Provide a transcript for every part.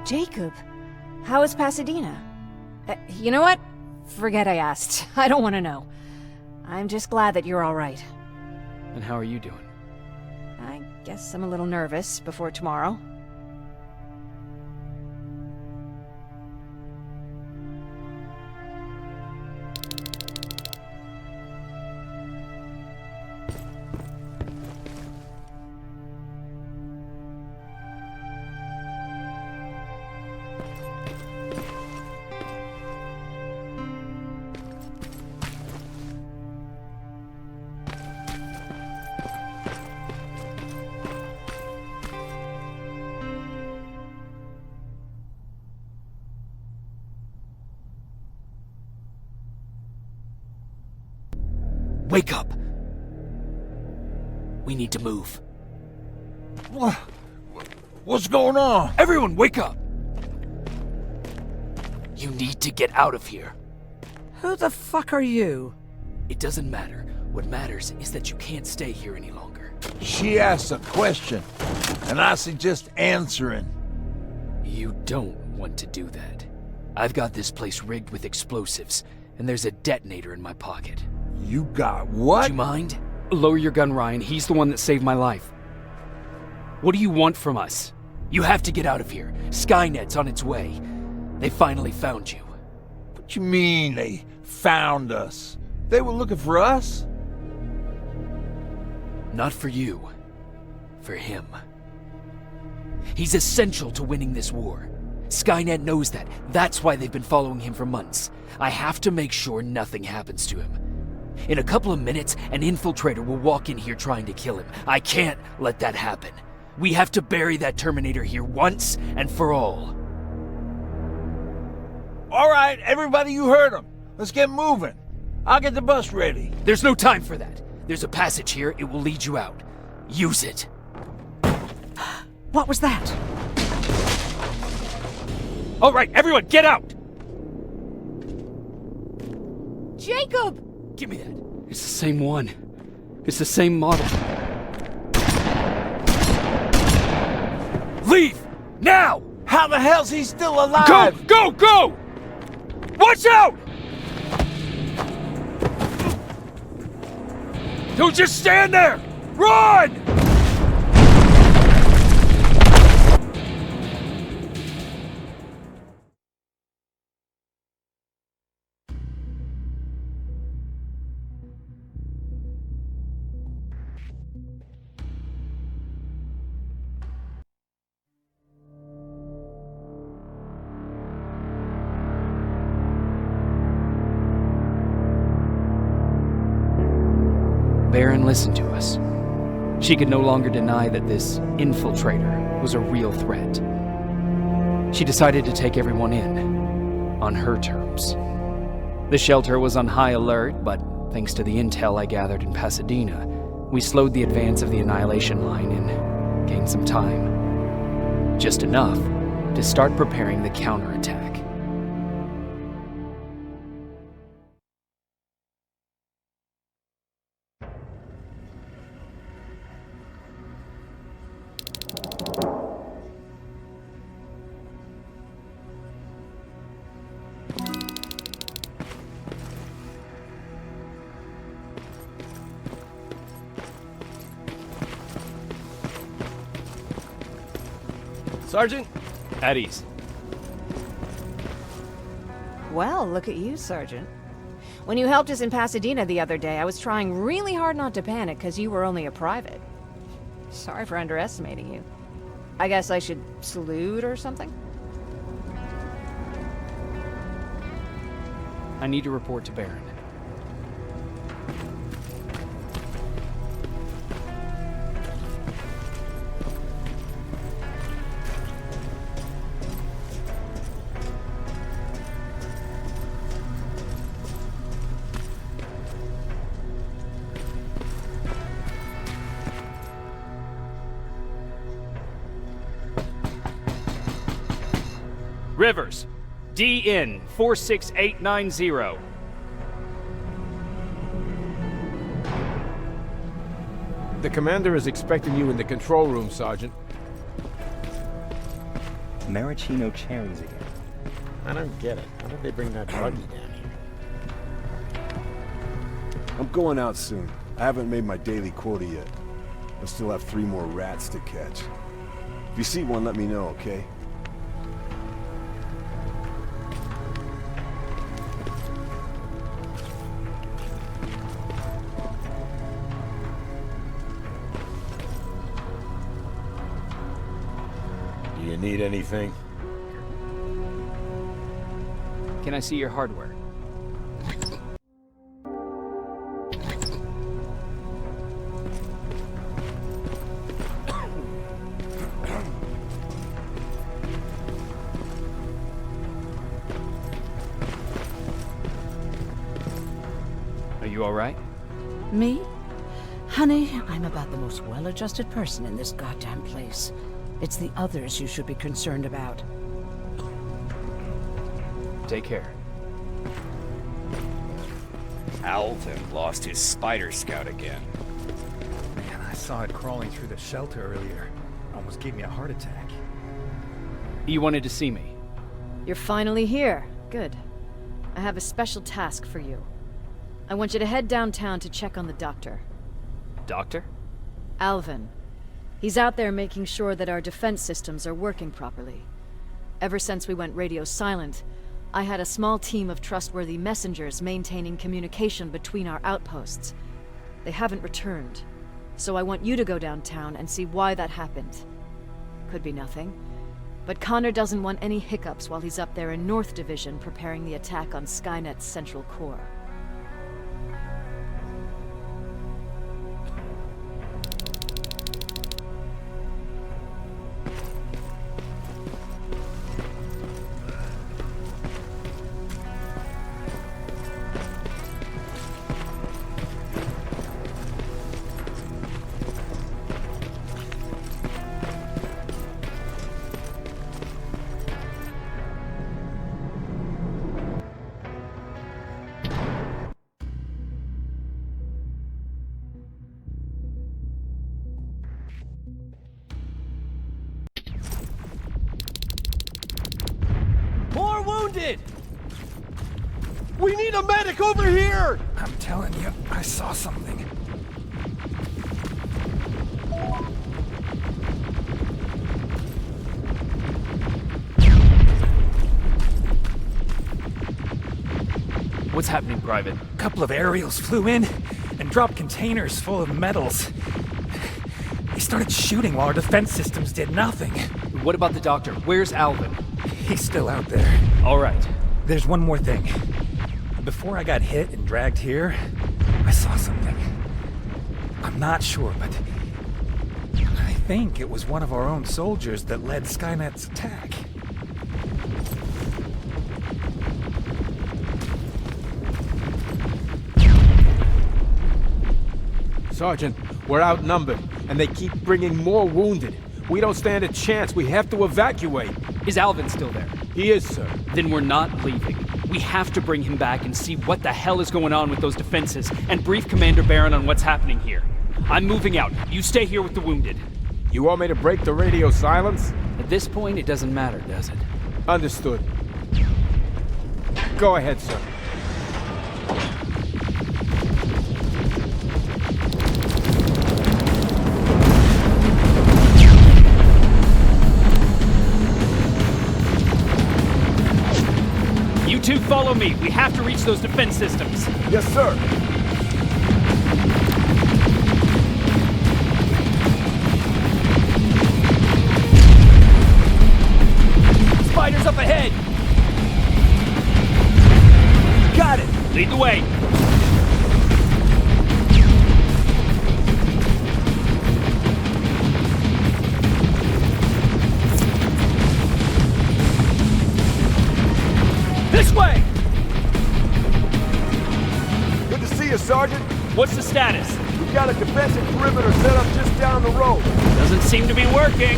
Jacob, how is Pasadena? You know what? Forget I asked. I don't want to know. I'm just glad that you're all right. And how are you doing? I guess I'm a little nervous before tomorrow. Wake up! We need to move. What's going on? Everyone, wake up! You need to get out of here. Who the fuck are you? It doesn't matter. What matters is that you can't stay here any longer. She asked a question, and I suggest answering. You don't want to do that. I've got this place rigged with explosives, and there's a detonator in my pocket. You got what? Do you mind? Lower your gun, Ryan. He's the one that saved my life. What do you want from us? You have to get out of here. Skynet's on its way. They finally found you. What you mean they found us? They were looking for us? Not for you. For him. He's essential to winning this war. Skynet knows that. That's why they've been following him for months. I have to make sure nothing happens to him. In a couple of minutes, an infiltrator will walk in here trying to kill him. I can't let that happen. We have to bury that Terminator here once and for all. All right, everybody, you heard him. Let's get moving. I'll get the bus ready. There's no time for that. There's a passage here. It will lead you out. Use it. What was that? All right, everyone, get out! Jacob! Give me that. It's the same one. It's the same model. Leave! Now! How the hell's he still alive? Go! Go! Go! Watch out! Don't just stand there! Run! Baron listened to us. She could no longer deny that this infiltrator was a real threat. She decided to take everyone in, on her terms. The shelter was on high alert, but thanks to the intel I gathered in Pasadena, we slowed the advance of the Annihilation Line and gained some time. Just enough to start preparing the counterattack. Sergeant, at ease. Well, look at you, Sergeant. When you helped us in Pasadena the other day, I was trying really hard not to panic because you were only a private. Sorry for underestimating you. I guess I should salute or something? I need to report to Baron. Rivers, DN 46890. The commander is expecting you in the control room, Sergeant. maraschino cherries again. I don't get it. How did they bring that druggie down here? I'm going out soon. I haven't made my daily quota yet. I still have 3 more rats to catch. If you see one, let me know, okay? Do you need anything? Can I see your hardware? Are you all right? Me? Honey, I'm about the most well-adjusted person in this goddamn place. It's the others you should be concerned about. Take care. Alvin lost his spider scout again. Man, I saw it crawling through the shelter earlier. Almost gave me a heart attack. You wanted to see me? You're finally here. Good. I have a special task for you. I want you to head downtown to check on the doctor. Doctor? Alvin. He's out there making sure that our defense systems are working properly. Ever since we went radio silent, I had a small team of trustworthy messengers maintaining communication between our outposts. They haven't returned, so I want you to go downtown and see why that happened. Could be nothing, but Connor doesn't want any hiccups while he's up there in North Division preparing the attack on Skynet's central core. More wounded! We need a medic over here! I'm telling you, I saw something. What's happening, Private? A couple of aerials flew in and dropped containers full of metals. They started shooting while our defense systems did nothing. What about the doctor? Where's Alvin? He's still out there. All right. There's one more thing. Before I got hit and dragged here, I saw something. I'm not sure, but I think it was one of our own soldiers that led Skynet's attack. Sergeant, we're outnumbered, and they keep bringing more wounded. We don't stand a chance. We have to evacuate. Is Alvin still there? He is, sir. Then we're not leaving. We have to bring him back and see what the hell is going on with those defenses, and brief Commander Barron on what's happening here. I'm moving out. You stay here with the wounded. You want me to break the radio silence? At this point, it doesn't matter, does it? Understood. Go ahead, sir. You two follow me. We have to reach those defense systems. Yes, sir. Spiders up ahead. Got it. Lead the way. This way! Good to see you, Sergeant. What's the status? We've got a defensive perimeter set up just down the road. Doesn't seem to be working.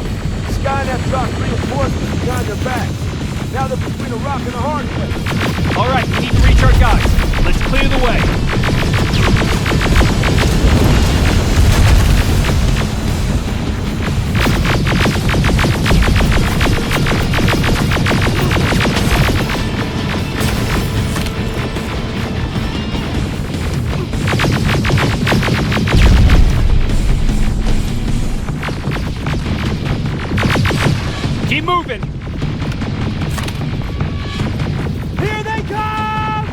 Skynet dropped reinforcements behind their backs. Now they're between a rock and a hard place. All right, we need to reach our guys. Let's clear the way. Keep moving! Here they come!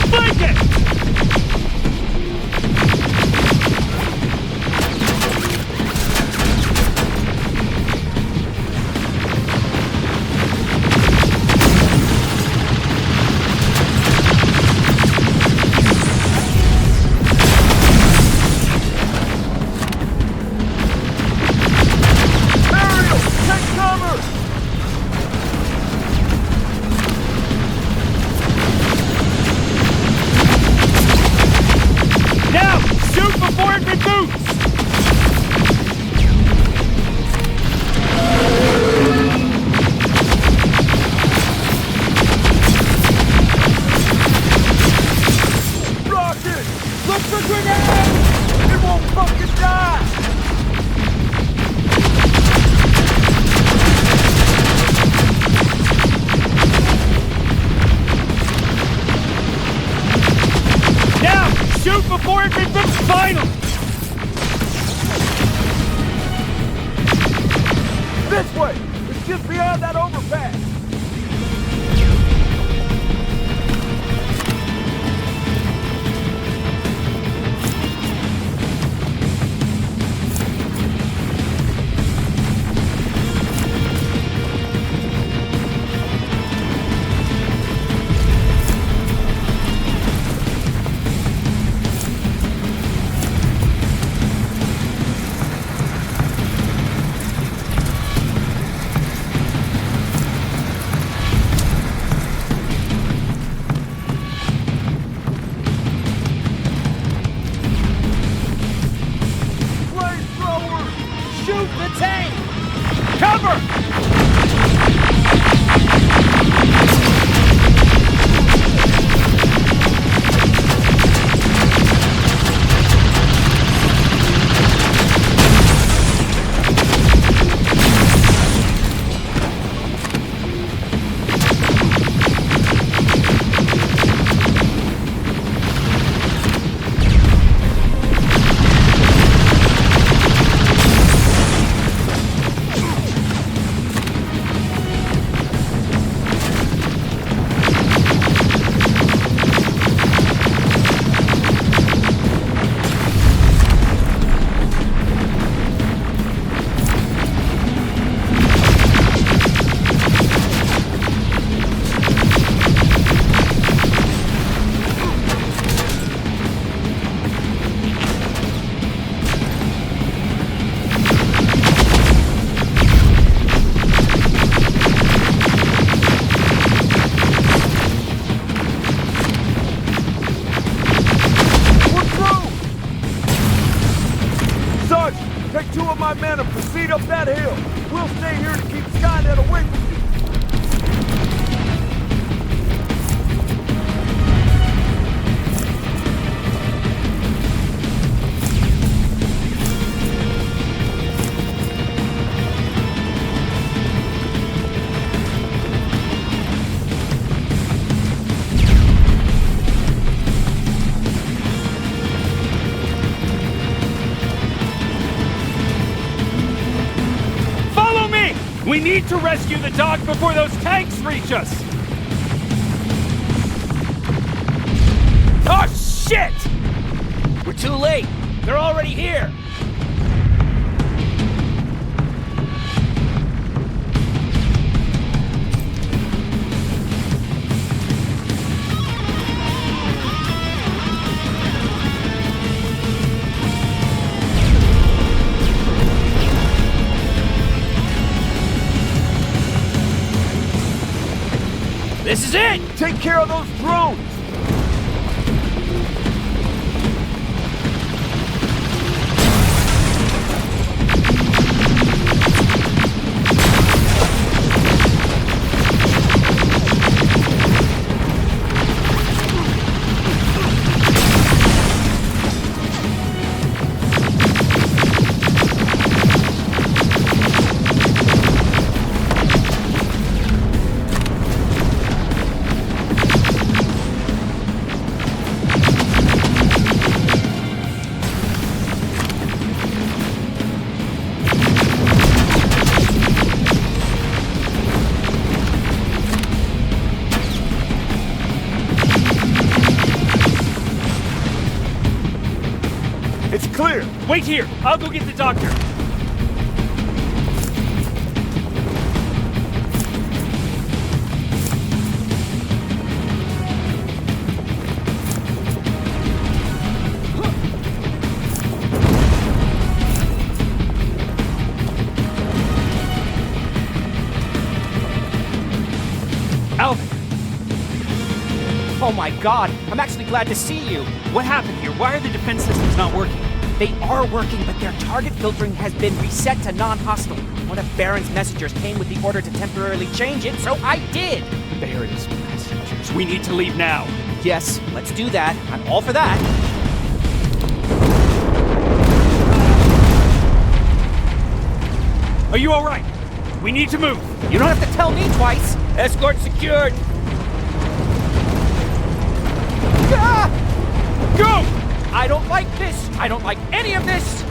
Flank it! Ariel, take cover! Now! Shoot before it reboots! Rocket! Look for grenades! It won't fucking die! Now! Shoot before it reboots finally! This way! It's just beyond that overpass! Flamethrower! Shoot the tank! Cover! Take 2 of my men and proceed up that hill. We'll stay here to keep Skynet away from you. Follow me! We need to rescue the dog before those tanks reach us! Oh, shit! We're too late. They're already here. This is it! Take care of those drones! clear! Wait here! I'll go get the doctor! Alvin! Oh my god, I'm actually glad to see you. What happened here? Why are the defense systems not working? They are working, but their target filtering has been reset to non-hostile. One of Baron's messengers came with the order to temporarily change it, so I did. Baron's messengers. We need to leave now. Yes, let's do that. I'm all for that. Are you alright? We need to move. You don't have to tell me twice. Escort secured. Ah! Go! I don't like this. I don't like any of this.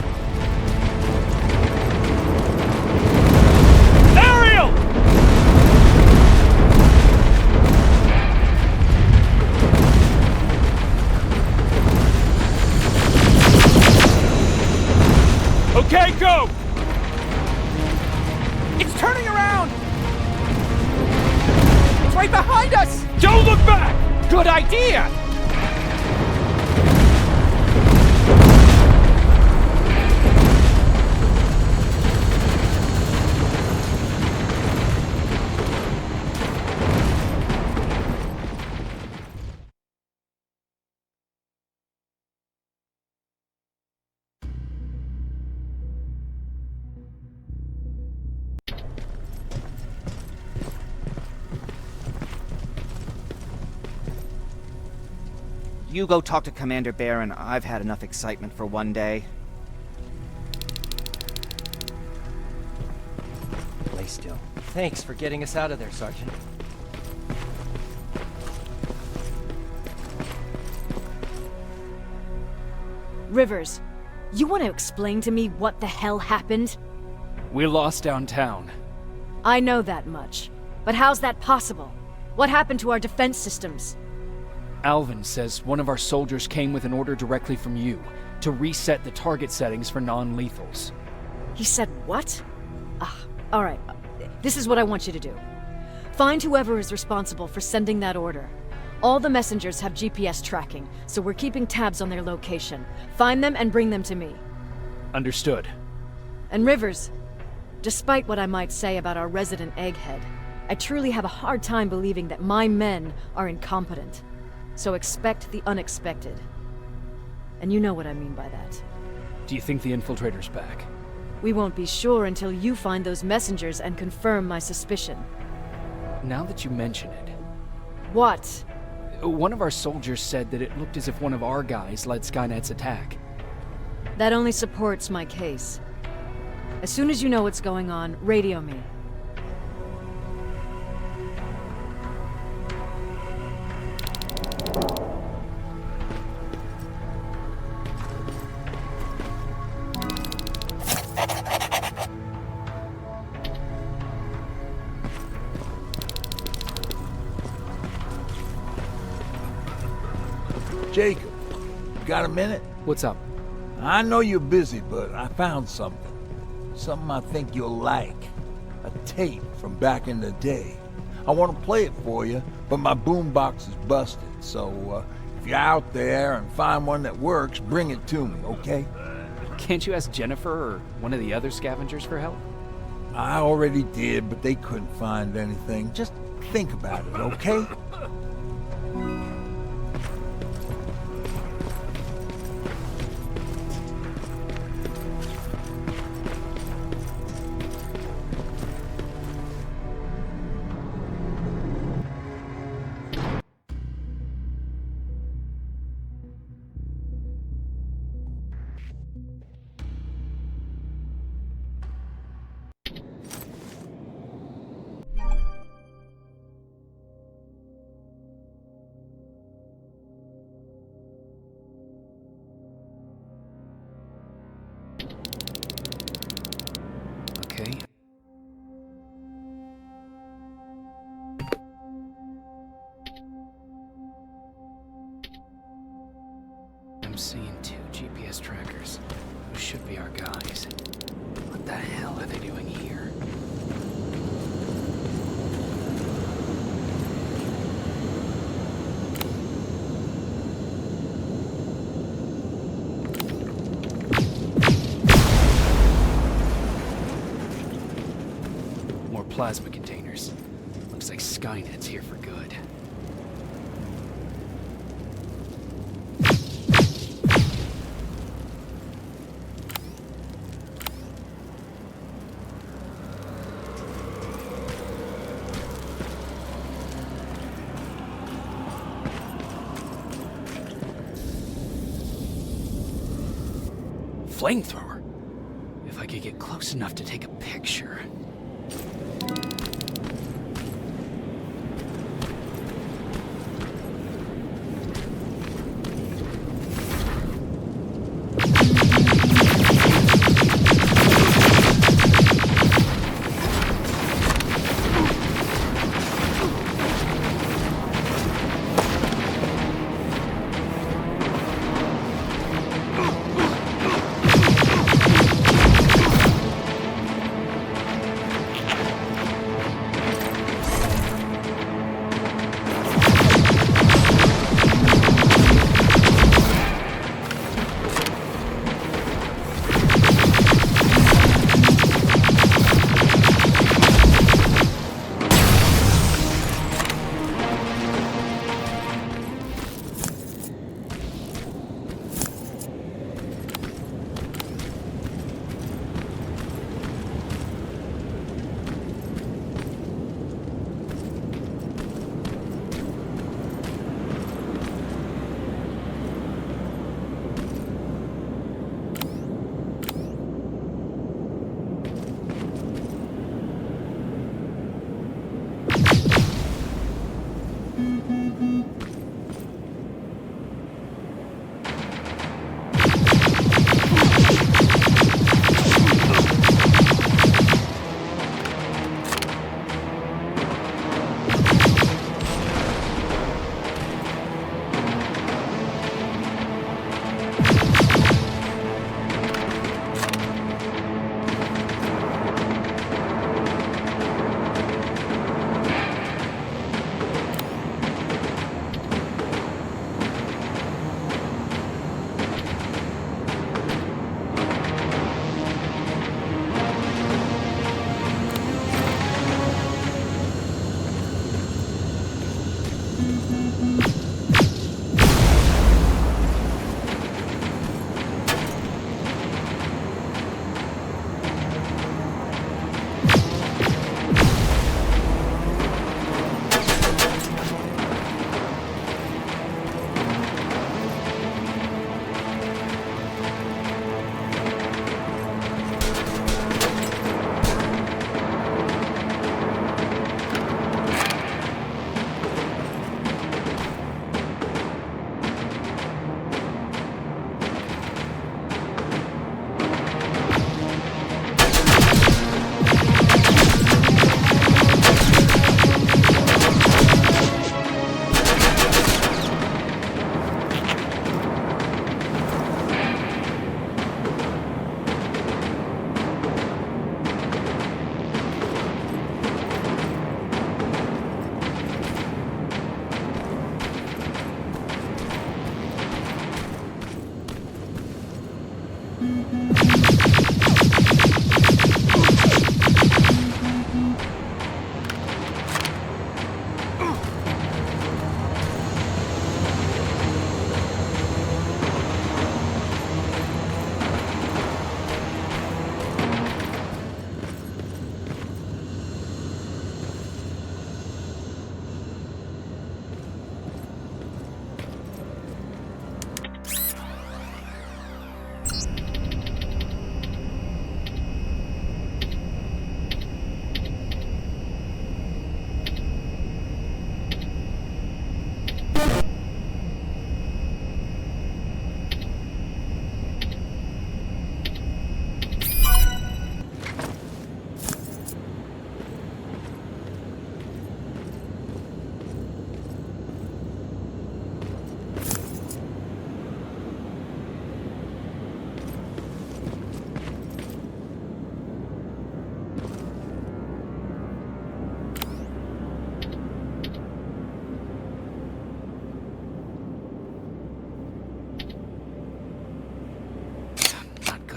Ariel! Okay, go! It's turning around. It's right behind us. Don't look back! Good idea. You go talk to Commander Baron. I've had enough excitement for one day. Lay still. Thanks for getting us out of there, Sergeant. Rivers, you want to explain to me what the hell happened? We lost downtown. I know that much. But how's that possible? What happened to our defense systems? Alvin says one of our soldiers came with an order directly from you to reset the target settings for non-lethals. He said what? Alright. This is what I want you to do. Find whoever is responsible for sending that order. All the messengers have GPS tracking, so we're keeping tabs on their location. Find them and bring them to me. Understood. And Rivers, despite what I might say about our resident egghead, I truly have a hard time believing that my men are incompetent. So expect the unexpected. And you know what I mean by that. Do you think the infiltrator's back? We won't be sure until you find those messengers and confirm my suspicion. Now that you mention it... What? One of our soldiers said that it looked as if one of our guys led Skynet's attack. That only supports my case. As soon as you know what's going on, radio me. Jacob, got a minute? What's up? I know you're busy, but I found something. Something I think you'll like. A tape from back in the day. I want to play it for you, but my boombox is busted, so if you're out there and find one that works, bring it to me, okay? Can't you ask Jennifer or one of the other scavengers for help? I already did, but they couldn't find anything. Just think about it, okay? I'm seeing 2 GPS trackers. Who should be our guys. What the hell are they doing here? More plasma containers. Looks like Skynet's here for good. Flamethrower? If I could get close enough to take a picture.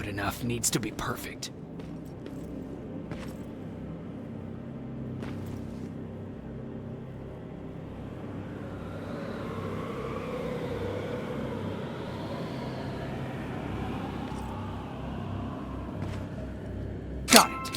enough needs to be perfect. Got it.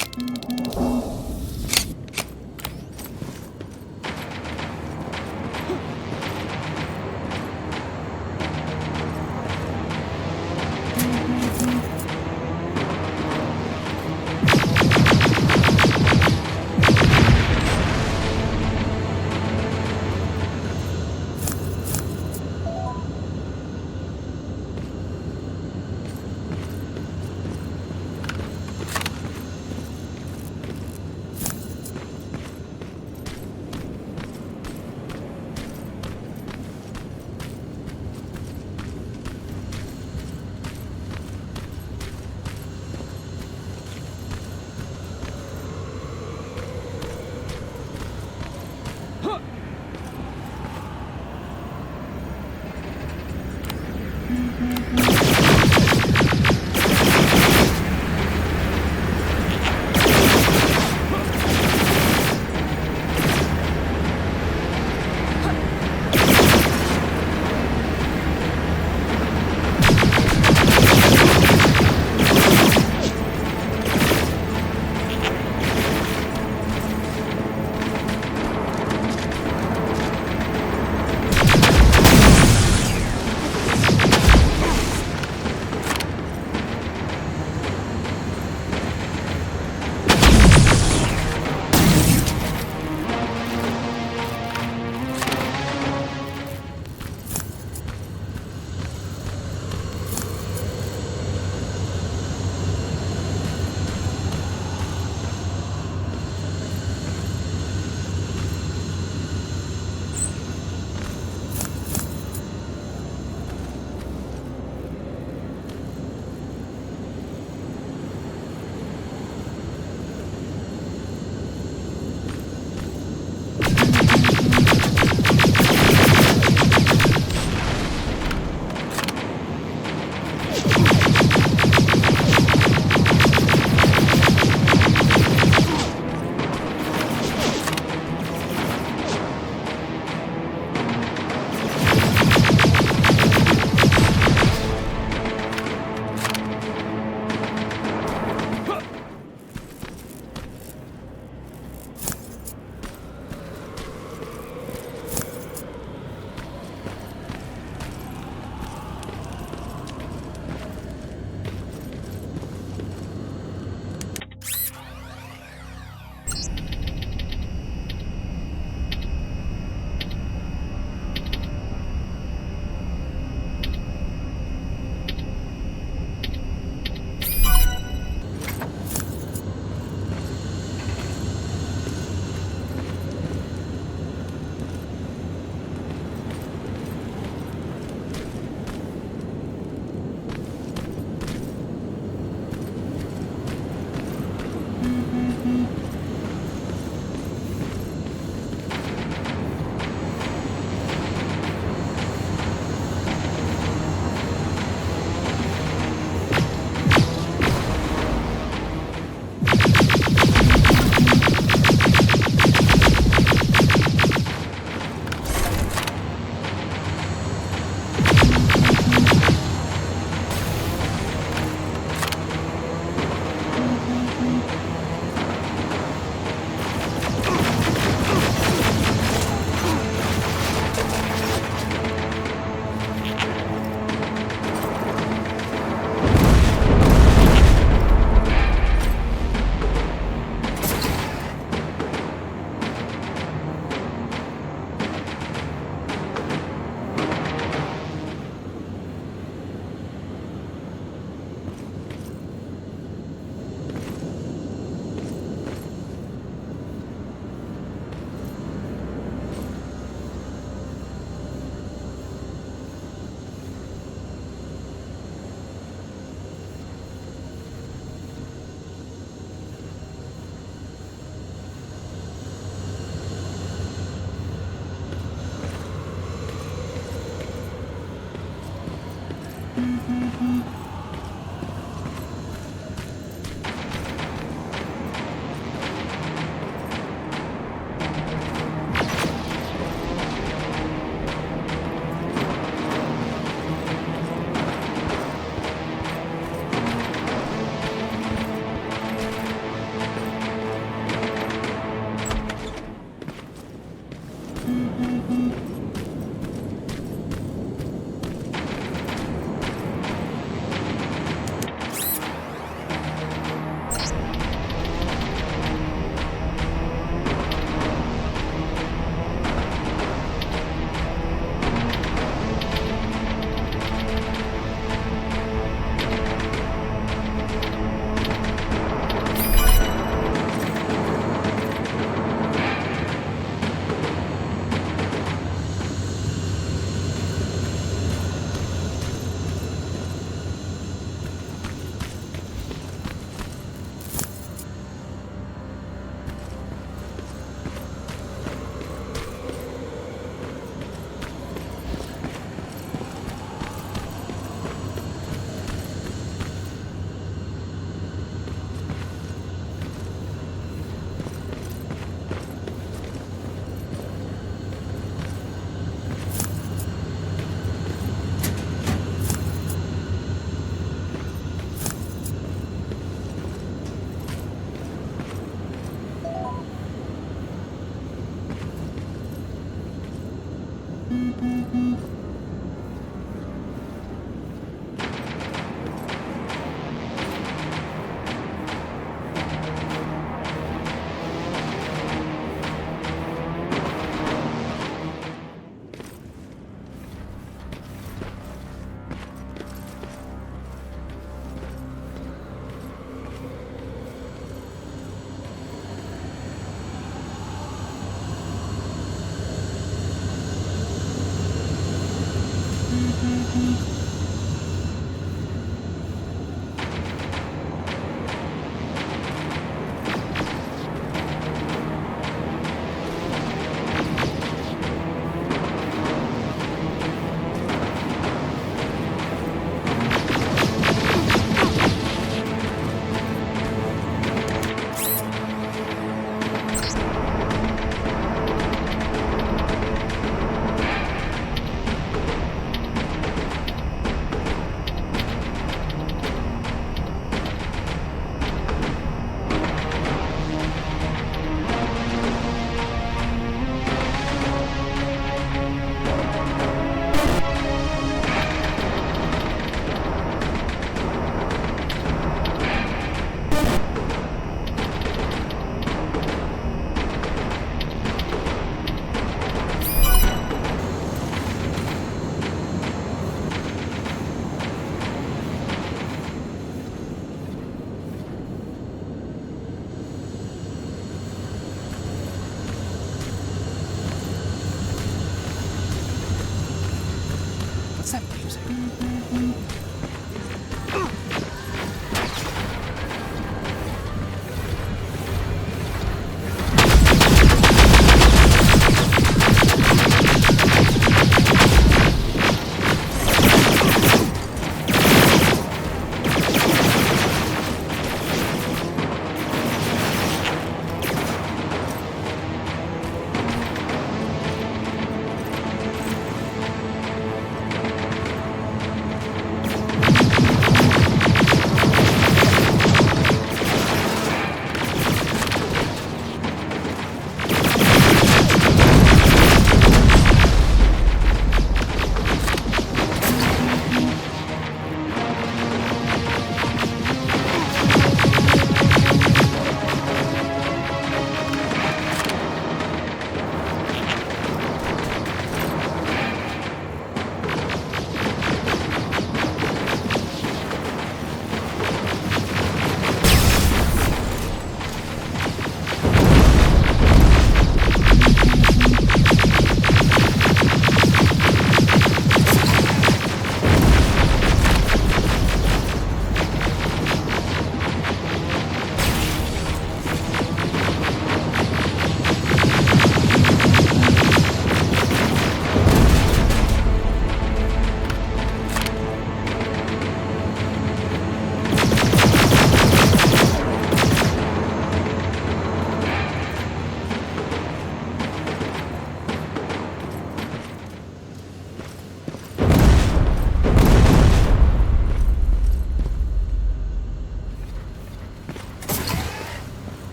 What's that music?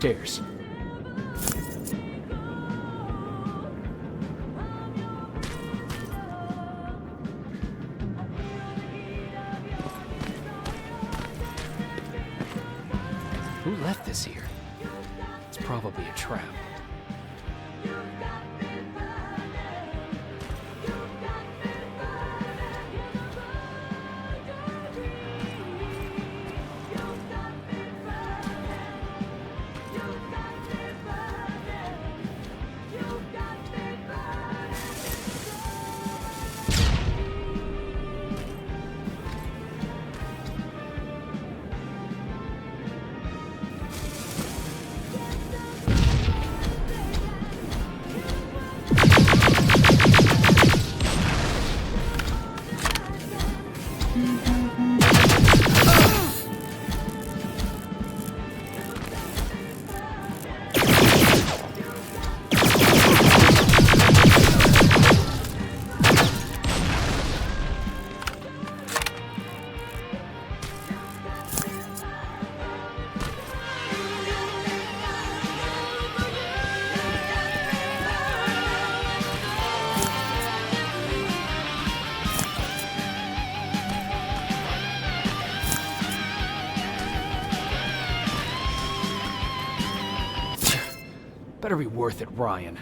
stairs. Who left this here? It's probably a trap. Better be worth it, Ryan.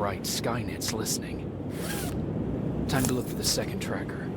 Right, Skynet's listening. Time to look for the second tracker.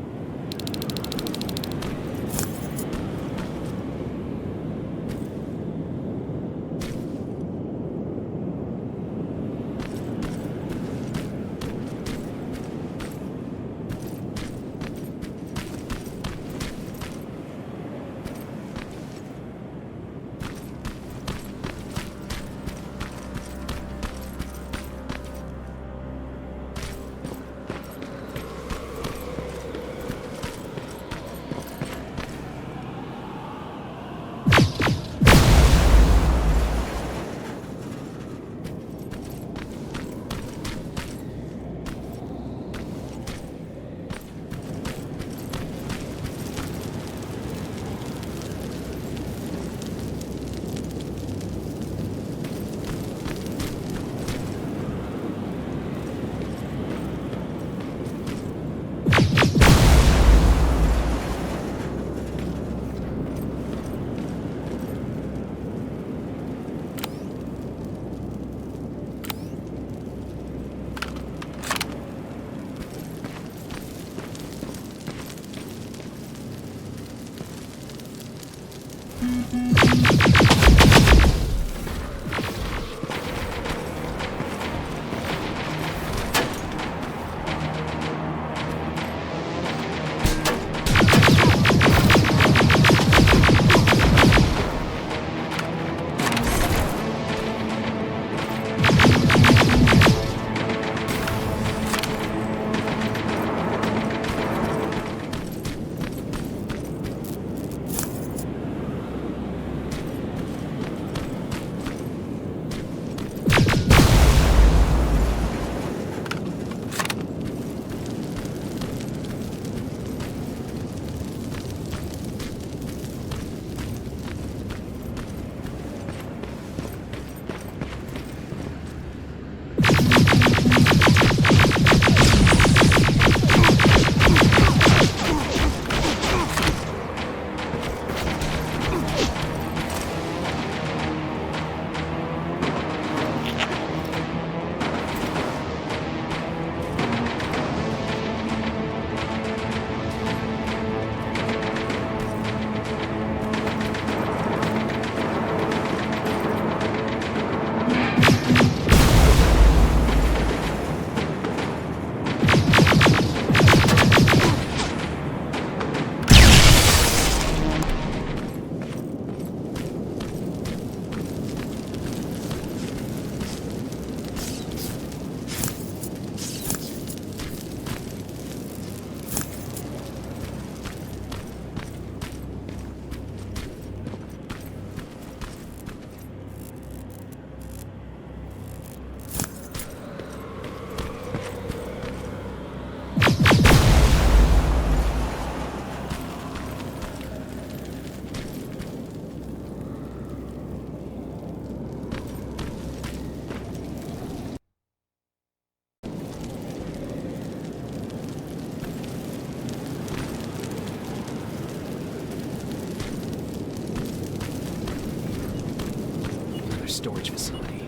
storage facility.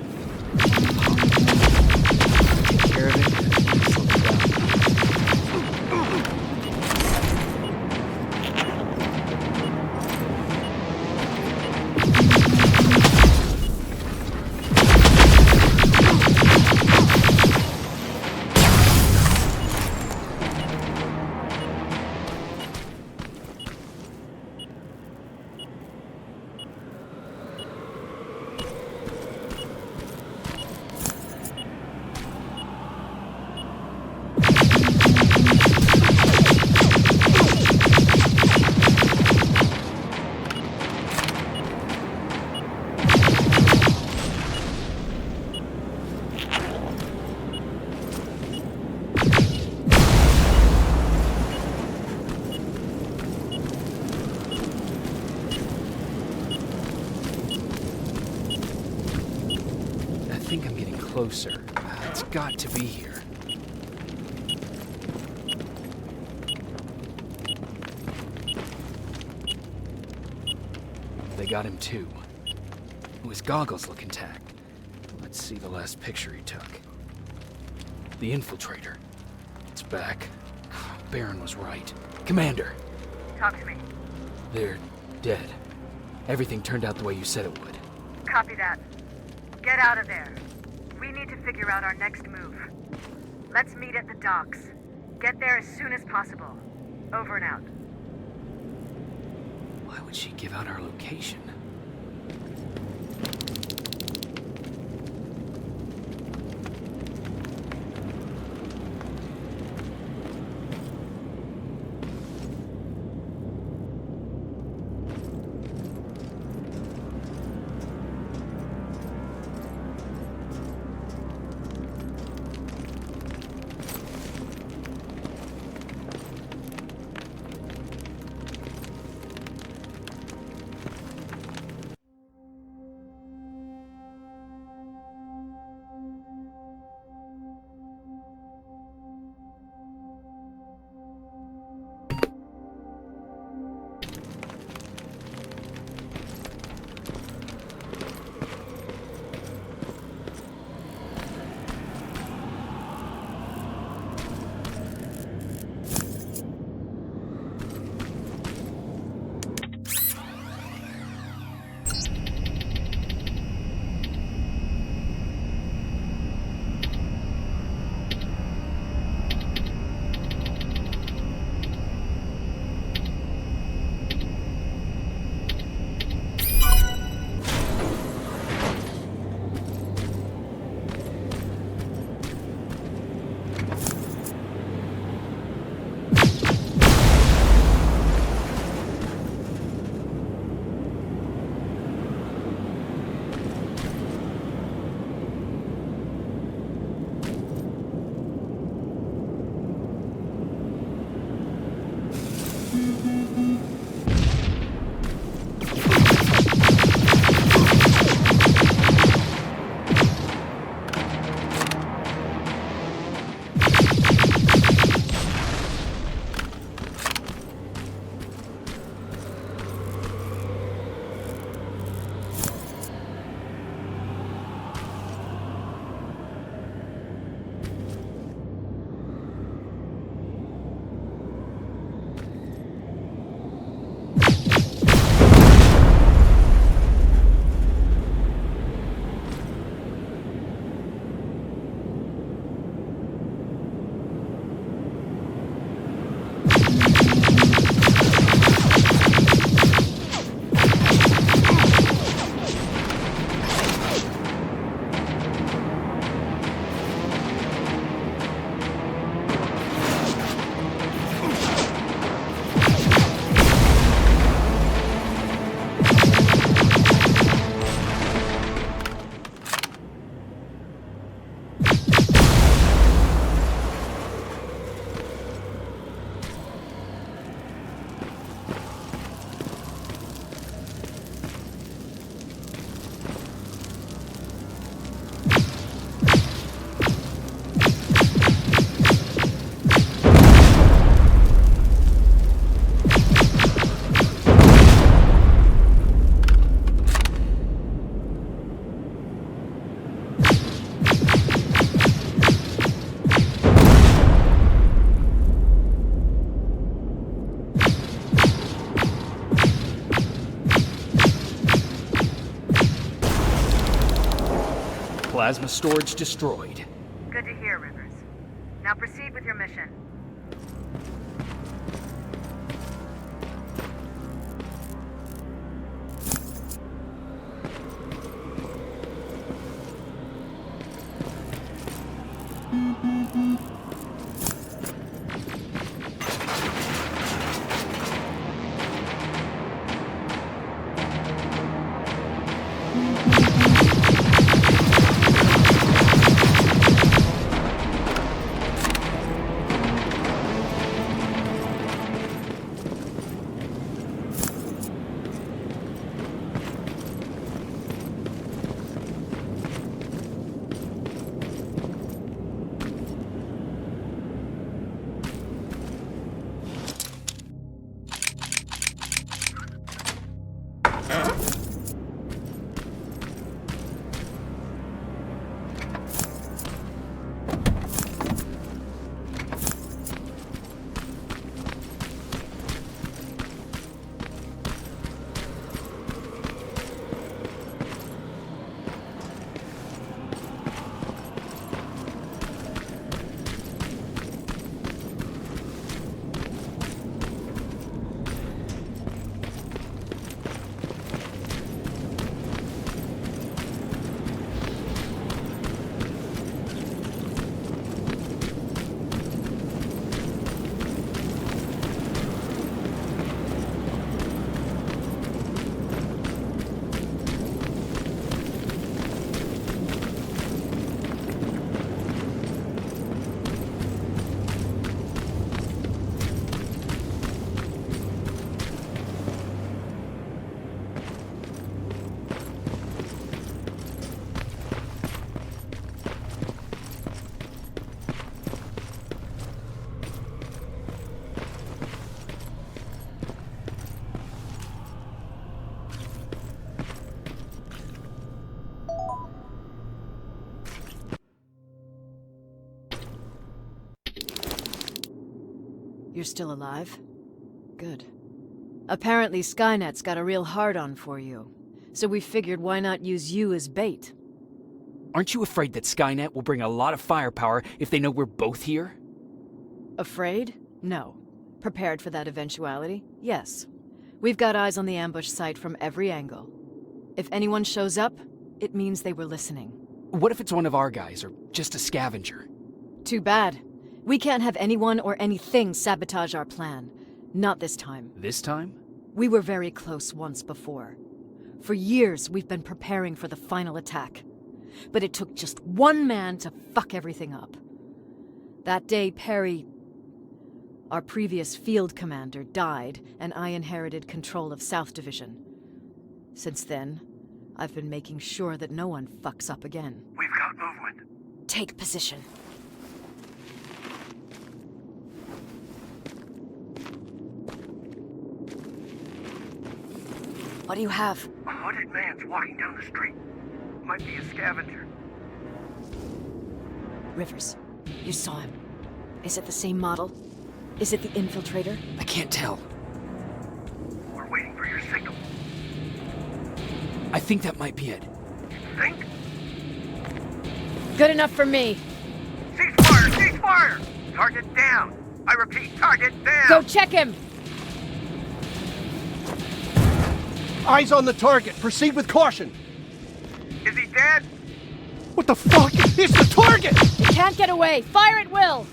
Take care of it, slow it down. I think I'm getting closer. It's got to be here. They got him too. His goggles look intact. Let's see the last picture he took. The infiltrator. It's back. Baron was right. Commander! Talk to me. They're dead. Everything turned out the way you said it would. Copy that. Get out of there. We need to figure out our next move. Let's meet at the docks. Get there as soon as possible. Over and out. Why would she give out our location? Plasma storage destroyed. Good to hear, Rivers. Now proceed with your mission. You're still alive? Good. Apparently Skynet's got a real hard-on for you. So we figured why not use you as bait? Aren't you afraid that Skynet will bring a lot of firepower if they know we're both here? Afraid? No. Prepared for that eventuality? Yes. We've got eyes on the ambush site from every angle. If anyone shows up, it means they were listening. What if it's one of our guys, or just a scavenger? Too bad. We can't have anyone or anything sabotage our plan. Not this time. This time? We were very close once before. For years, we've been preparing for the final attack. But it took just one man to fuck everything up. That day, Perry, our previous field commander, died, and I inherited control of South Division. Since then, I've been making sure that no one fucks up again. We've got movement. Take position. What do you have? A hooded man's walking down the street. Might be a scavenger. Rivers, you saw him. Is it the same model? Is it the infiltrator? I can't tell. We're waiting for your signal. I think that might be it. Think? Good enough for me. Cease fire! Cease fire! Target down! I repeat, target down! Go check him! Eyes on the target. Proceed with caution. Is he dead? What the fuck? It's the target! It can't get away. Fire at will!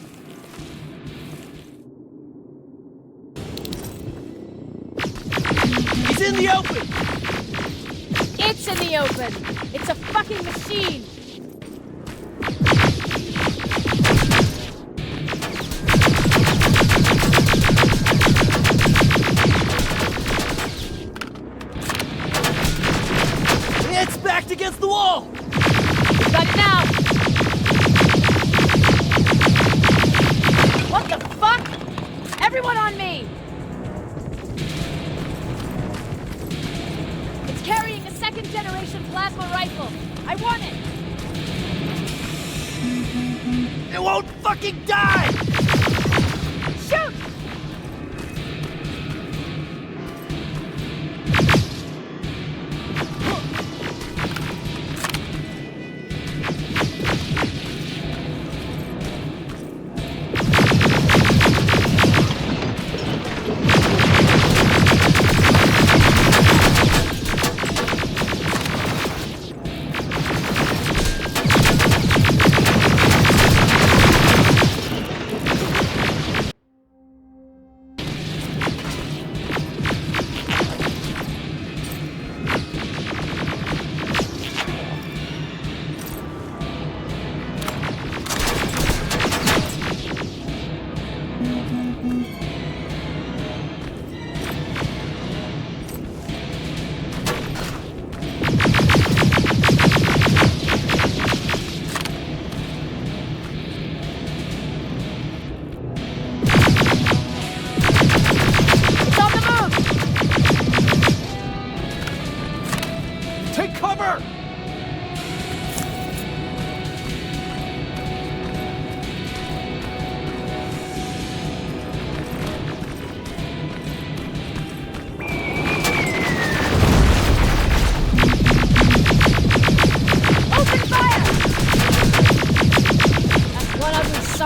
He's in the open! It's in the open! It's a fucking machine! It's backed against the wall! We got it now! What the fuck? Everyone on me! It's carrying a second-generation plasma rifle. I want it! It won't fucking die! Shoot!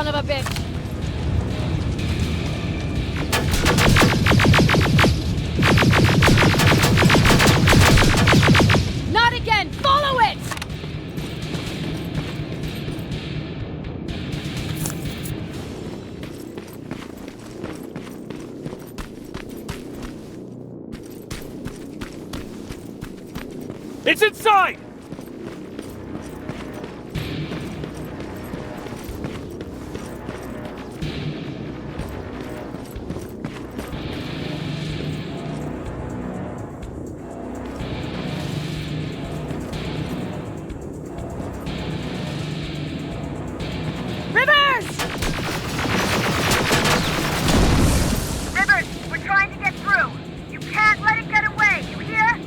son of a bitch! Not again! Follow it! It's inside! Rivers, we're trying to get through. You can't let it get away, you hear?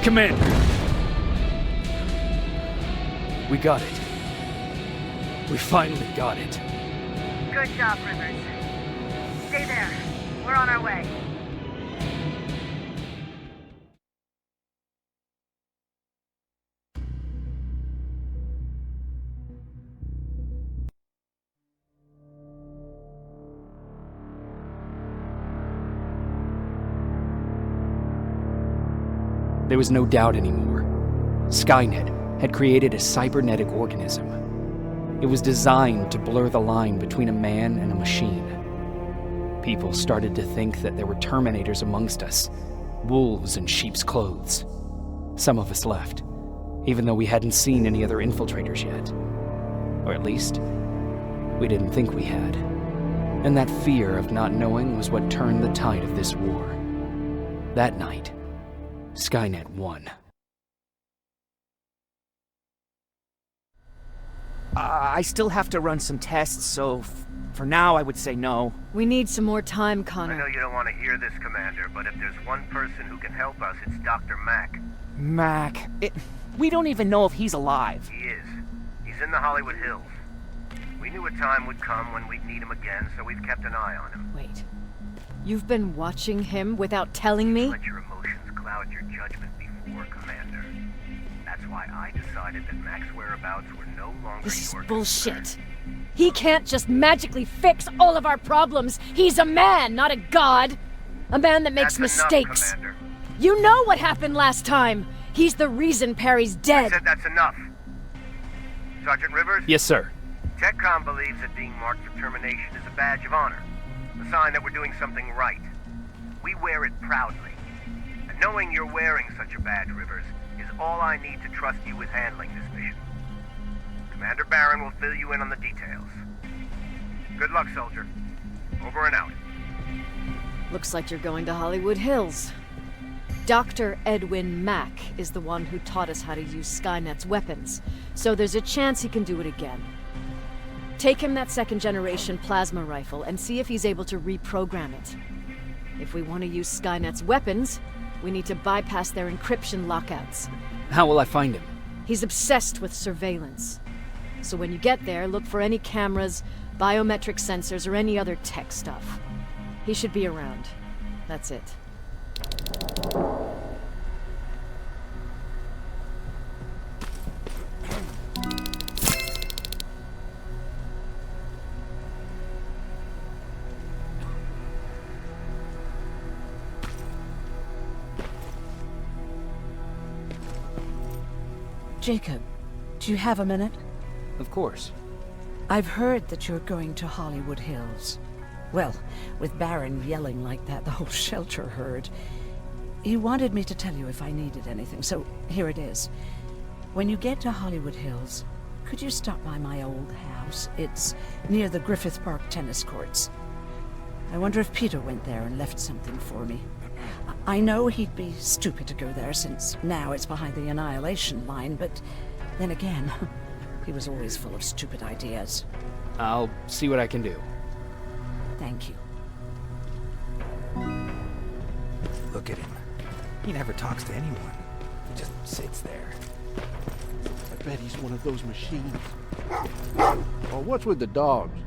Commander! We got it. We finally got it. Good job, Rivers. Stay there. We're on our way. There was no doubt anymore. Skynet had created a cybernetic organism. It was designed to blur the line between a man and a machine. People started to think that there were Terminators amongst us, wolves in sheep's clothes. Some of us left, even though we hadn't seen any other infiltrators yet. Or at least, we didn't think we had. And that fear of not knowing was what turned the tide of this war. That night, Skynet won. I still have to run some tests, so for now I would say no. We need some more time, I Connor. know you don't want to hear this, Commander, but if there's one person who can help us, it's Dr. Mack. Mac, we don't even know if he's alive. He is. He's in the Hollywood Hills. We knew a time would come when we'd need him again, so we've kept an eye on him. Wait. You've been watching him without telling me? Let your emotions cloud your judgment before, Commander. That's why I decided that Mack's whereabouts were no longer This is your bullshit. He can't just magically fix all of our problems. He's a man, not a god. A man that makes That's enough, mistakes. Commander. You know what happened last time. He's the reason Perry's I dead. said that's enough. Sergeant Rivers? Yes, sir. TechCom believes that being marked for termination is a badge of honor. A sign that we're doing something right. We wear it proudly. And knowing you're wearing such a badge, Rivers, is all I need to trust you with handling this mission. Commander Barron will fill you in on the details. Good luck, soldier. Over and out. Looks like you're going to Hollywood Hills. Dr. Edwin Mack is the one who taught us how to use Skynet's weapons, so there's a chance he can do it again. Take him that second-generation plasma rifle and see if he's able to reprogram it. If we want to use Skynet's weapons, we need to bypass their encryption lockouts. How will I find him? He's obsessed with surveillance. So when you get there, look for any cameras, biometric sensors, or any other tech stuff. He should be around. That's it. Jacob, do you have a minute? Of course. I've heard that you're going to Hollywood Hills. Well, with Barron yelling like that, the whole shelter heard. He wanted me to tell you if I needed anything, so here it is. When you get to Hollywood Hills, could you stop by my old house? It's near the Griffith Park tennis courts. I wonder if Peter went there and left something for me. I know he'd be stupid to go there, since now it's behind the Annihilation line, but then again, he was always full of stupid ideas. I'll see what I can do. Thank you. Look at him. He never talks to anyone. He just sits there. I bet he's one of those machines. Oh, what's with the dogs?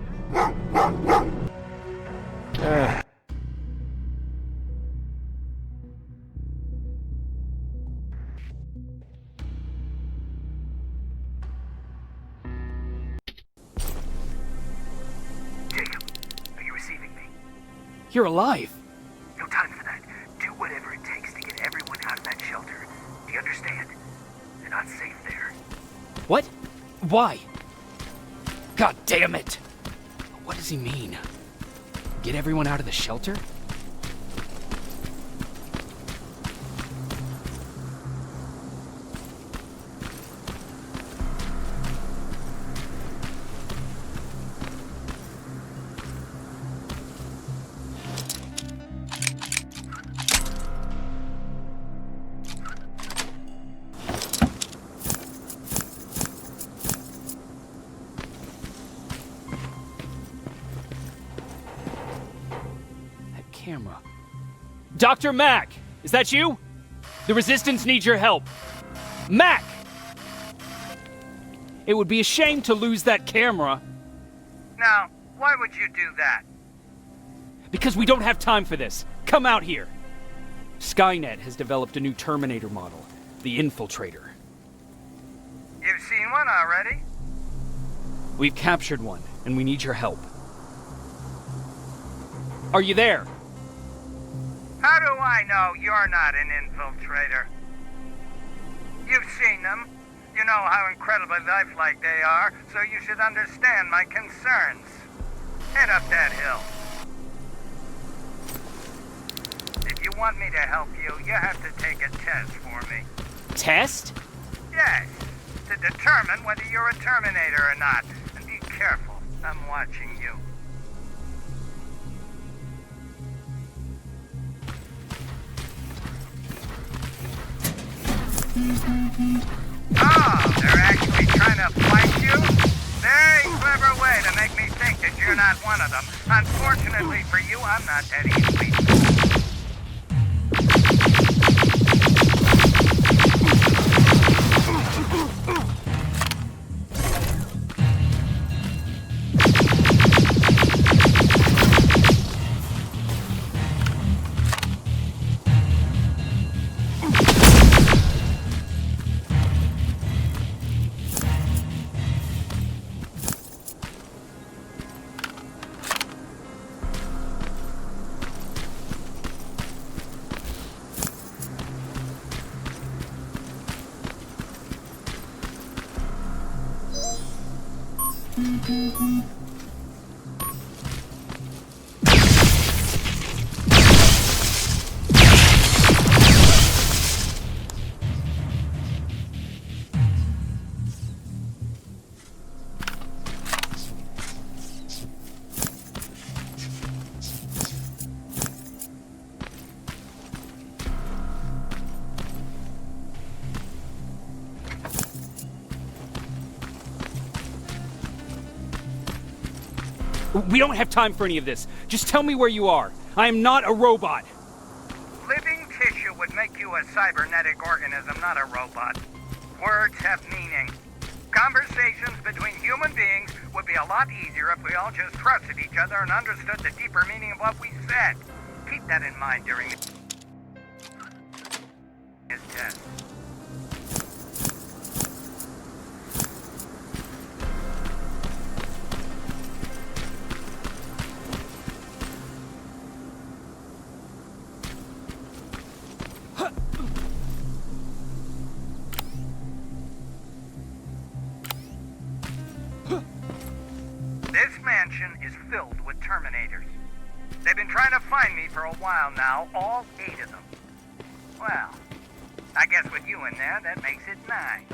Jacob, are you receiving me? You're alive! No time for that. Do whatever it takes to get everyone out of that shelter. Do you understand? They're not safe there. What? Why? God damn it! What does he mean? Get everyone out of the shelter? Camera. Dr. Mack! Is that you? The Resistance needs your help. Mack! It would be a shame to lose that camera. Now, why would you do that? Because we don't have time for this. Come out here. Skynet has developed a new Terminator model, the Infiltrator. You've seen one already? We've captured one, and we need your help. Are you there? How do I know you're not an infiltrator? You've seen them. You know how incredibly lifelike they are, so you should understand my concerns. Head up that hill. If you want me to help you, you have to take a test for me. Test? Yes, to determine whether you're a Terminator or not. And be careful, I'm watching you. Oh, they're actually trying to fight you? not one of them. Unfortunately for you, I'm not that easily. We don't have time for any of this. Just tell me where you are. I am not a robot. Living tissue would make you a cybernetic organism, not a robot. Words have meaning. Conversations between human beings would be a lot easier if we all just trusted each other and understood the deeper meaning of what we said. Keep that in mind during his test. This mansion is filled with Terminators. They've been trying to find me for a while now, all 8 of them. Well, I guess with you in there, that makes it 9.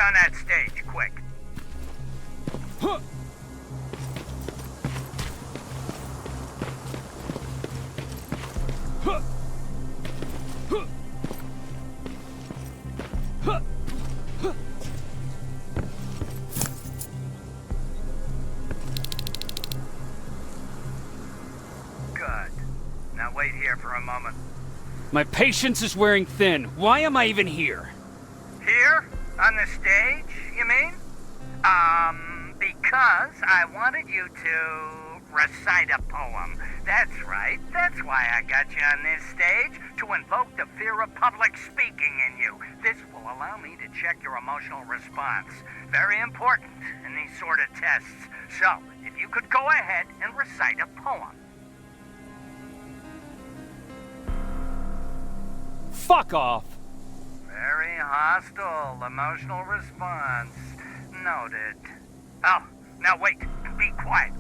on that stage, quick. Good. Now wait here for a moment. My patience is wearing thin. Why am I even here? Here? On the stage, you mean? Because I wanted you to recite a poem. That's right. That's why I got you on this stage, to invoke the fear of public speaking in you. This will allow me to check your emotional response. Very important in these sort of tests. So, if you could go ahead and recite a poem. Fuck off! Very hostile emotional response. Noted. Oh, now wait. Be quiet.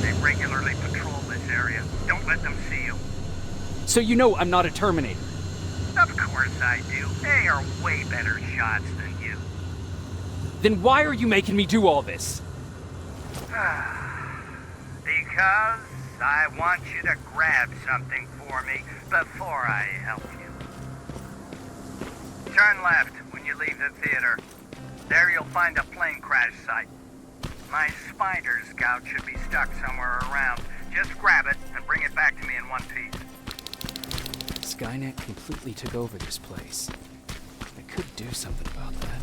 They regularly patrol this area. Don't let them see you. So you know I'm not a Terminator? Of course I do. They are way better shots than you. Then why are you making me do all this? Because I want you to grab something for me before I help you. Turn left when you leave the theater. There you'll find a plane crash site. My spider scout should be stuck somewhere around. Just grab it and bring it back to me in one piece. Skynet completely took over this place. I could do something about that.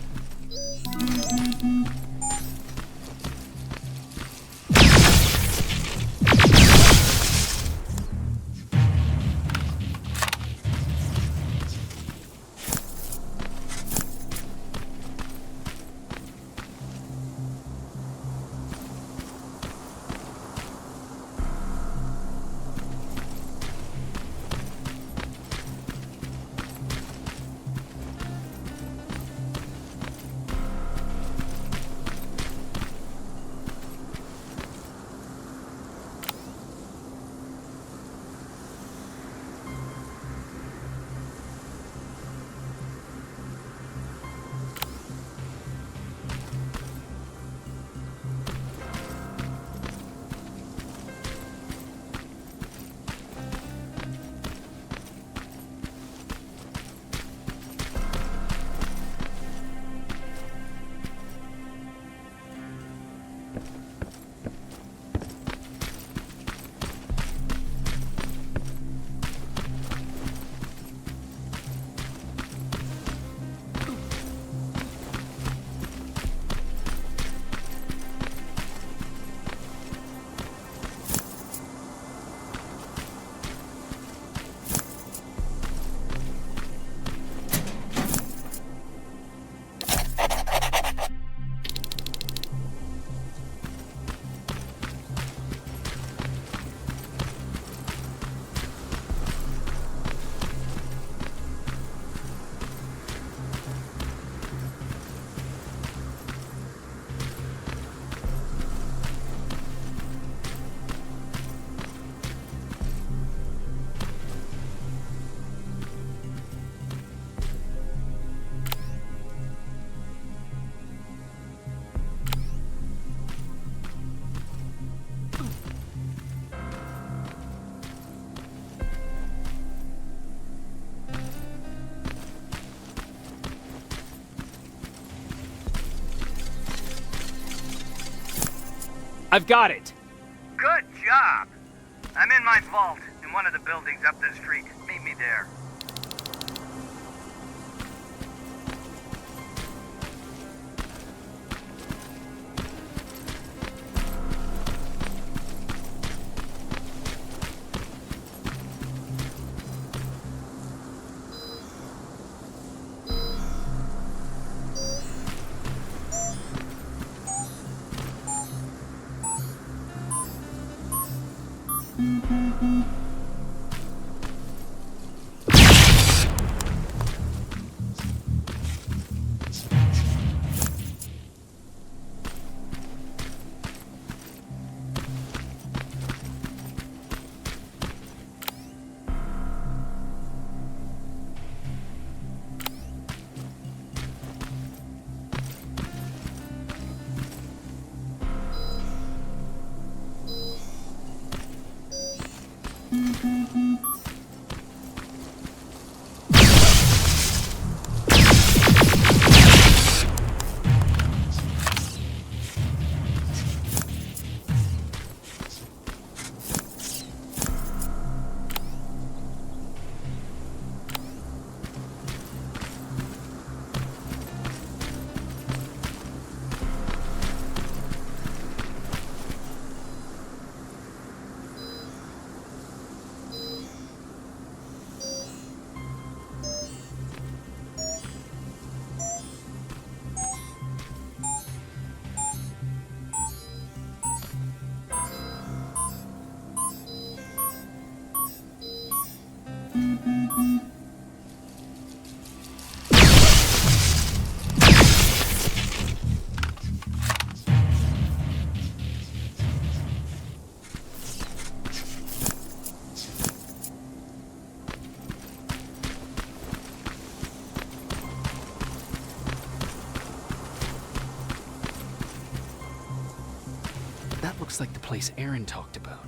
I've got it! Good job! I'm in my vault in one of the buildings up the street. Meet me there. That looks like the place Aaron talked about.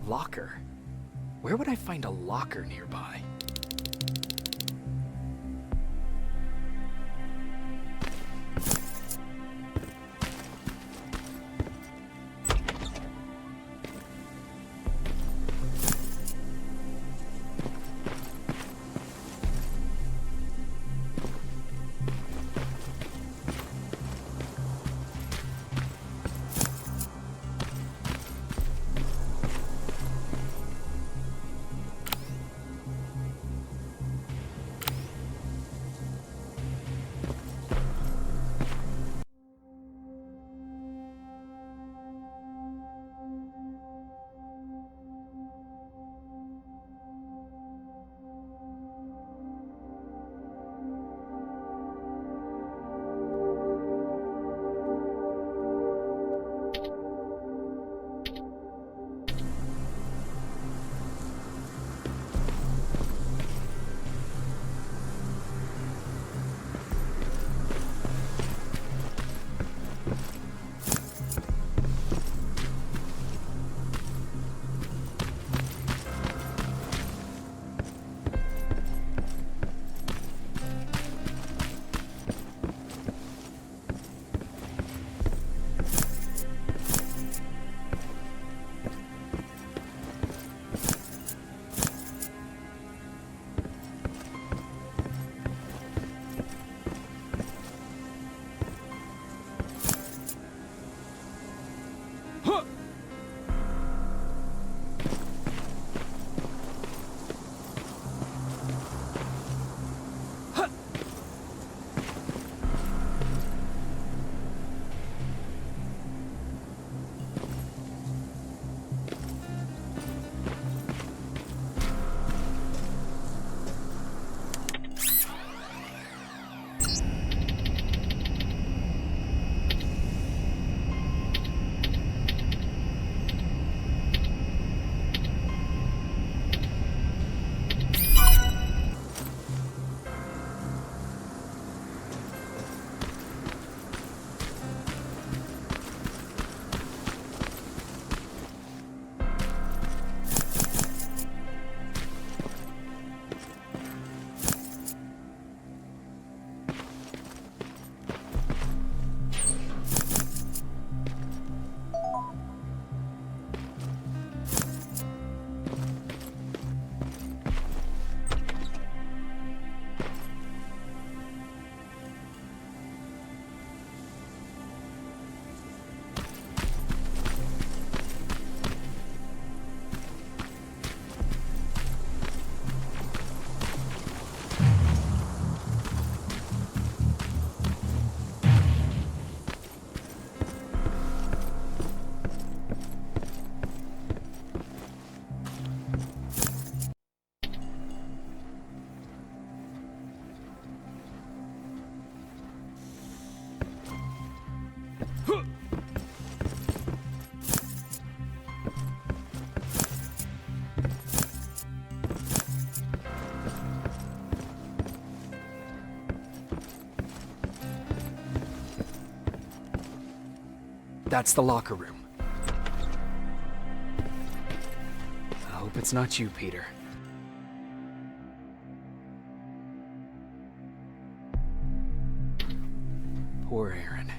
Locker? Where would I find a locker nearby? That's the locker room. I hope it's not you, Peter. Poor Aaron.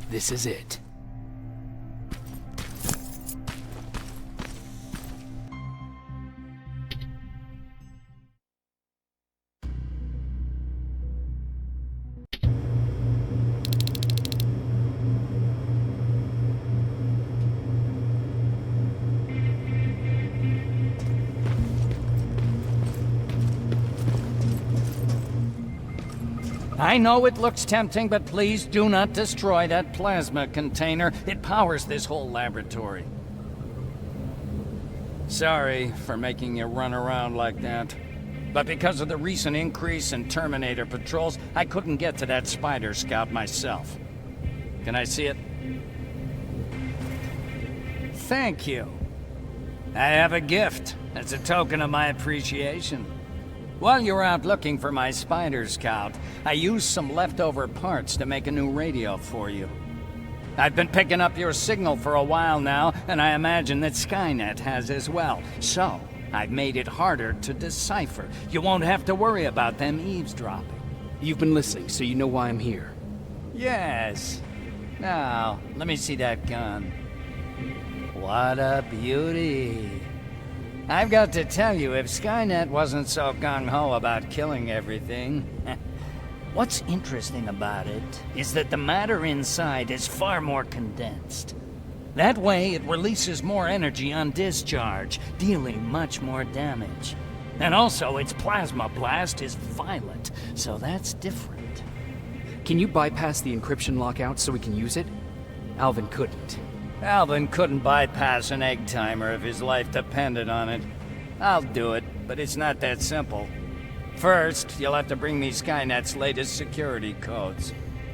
This is it. I know it looks tempting, but please do not destroy that plasma container. It powers this whole laboratory. Sorry for making you run around like that. But because of the recent increase in Terminator patrols, I couldn't get to that Spider Scout myself. Can I see it? Thank you. I have a gift as a token of my appreciation. While you were out looking for my Spider Scout, I used some leftover parts to make a new radio for you. I've been picking up your signal for a while now, and I imagine that Skynet has as well. So, I've made it harder to decipher. You won't have to worry about them eavesdropping. You've been listening, so you know why I'm here. Yes. Now, let me see that gun. What a beauty. I've got to tell you, if Skynet wasn't so gung-ho about killing everything... What's interesting about it is that the matter inside is far more condensed. That way, it releases more energy on discharge, dealing much more damage. And also, its plasma blast is violent, so that's different. Can you bypass the encryption lockout so we can use it? Alvin couldn't. Alvin couldn't bypass an egg timer if his life depended on it. I'll do it, but it's not that simple. First, you'll have to bring me Skynet's latest security codes.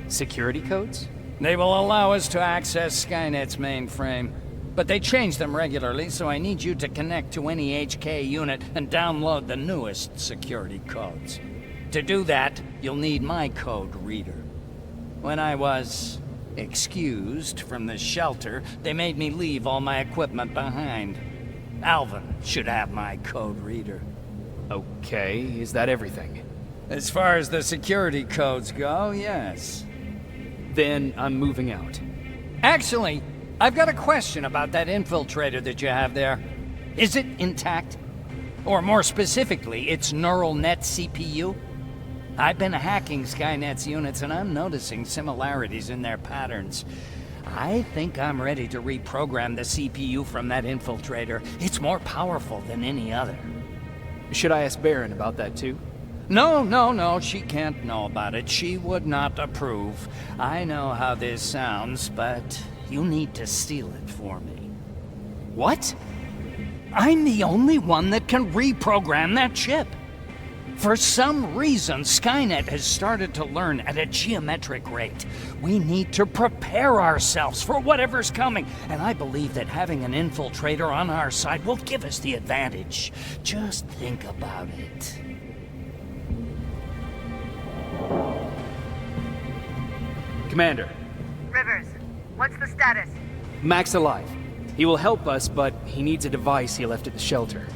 Security codes? They will allow us to access Skynet's mainframe, but they change them regularly, so I need you to connect to any HK unit and download the newest security codes. To do that, you'll need my code reader. When I was excused from the shelter, they made me leave all my equipment behind. Alvin should have my code reader. Okay, is that everything? As far as the security codes go, yes. Then I'm moving out. Actually, I've got a question about that infiltrator that you have there. Is it intact? Or more specifically, its neural net CPU? I've been hacking Skynet's units and I'm noticing similarities in their patterns. I think I'm ready to reprogram the CPU from that infiltrator. It's more powerful than any other. Should I ask Baron about that too? No, she can't know about it. She would not approve. I know how this sounds, but you need to steal it for me. What? I'm the only one that can reprogram that chip. For some reason, Skynet has started to learn at a geometric rate. We need to prepare ourselves for whatever's coming, and I believe that having an infiltrator on our side will give us the advantage. Just think about it. Commander. Rivers, what's the status? Mac's alive. He will help us, but he needs a device he left at the shelter.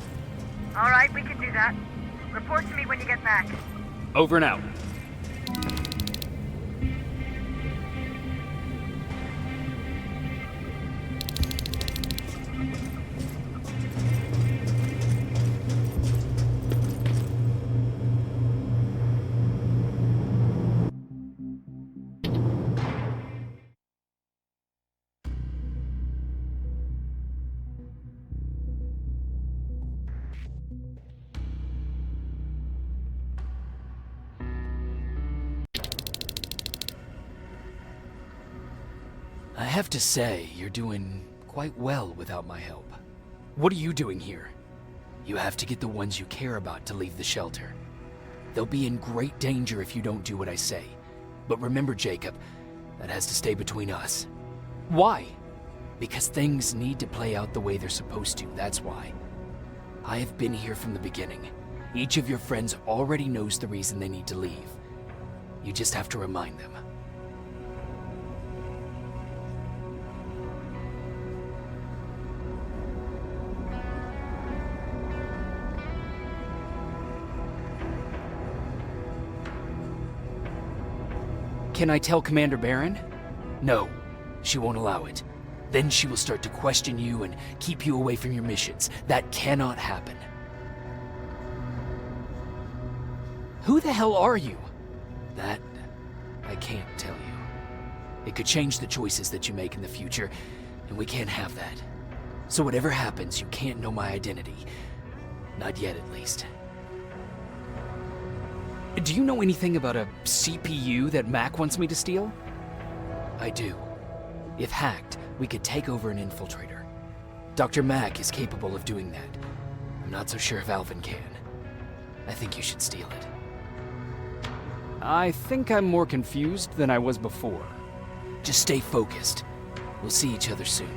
All right, we can do that. Report to me when you get back. Over and out. I have to say, you're doing quite well without my help. What are you doing here? You have to get the ones you care about to leave the shelter. They'll be in great danger if you don't do what I say. But remember, Jacob, that has to stay between us. Why? Because things need to play out the way they're supposed to, that's why. I have been here from the beginning. Each of your friends already knows the reason they need to leave. You just have to remind them. Can I tell Commander Baron? No, She won't allow it. Then she will start to question you and keep you away from your missions. That cannot happen. Who the hell are you? That I can't tell you. It could change the choices that you make in the future, and we can't have that. So whatever happens, you can't know my identity. Not yet, at least. Do you know anything about a CPU that Mac wants me to steal? I do. If hacked, we could take over an infiltrator. Dr. Mac is capable of doing that. I'm not so sure if Alvin can. I think you should steal it. I think I'm more confused than I was before. Just stay focused. We'll see each other soon.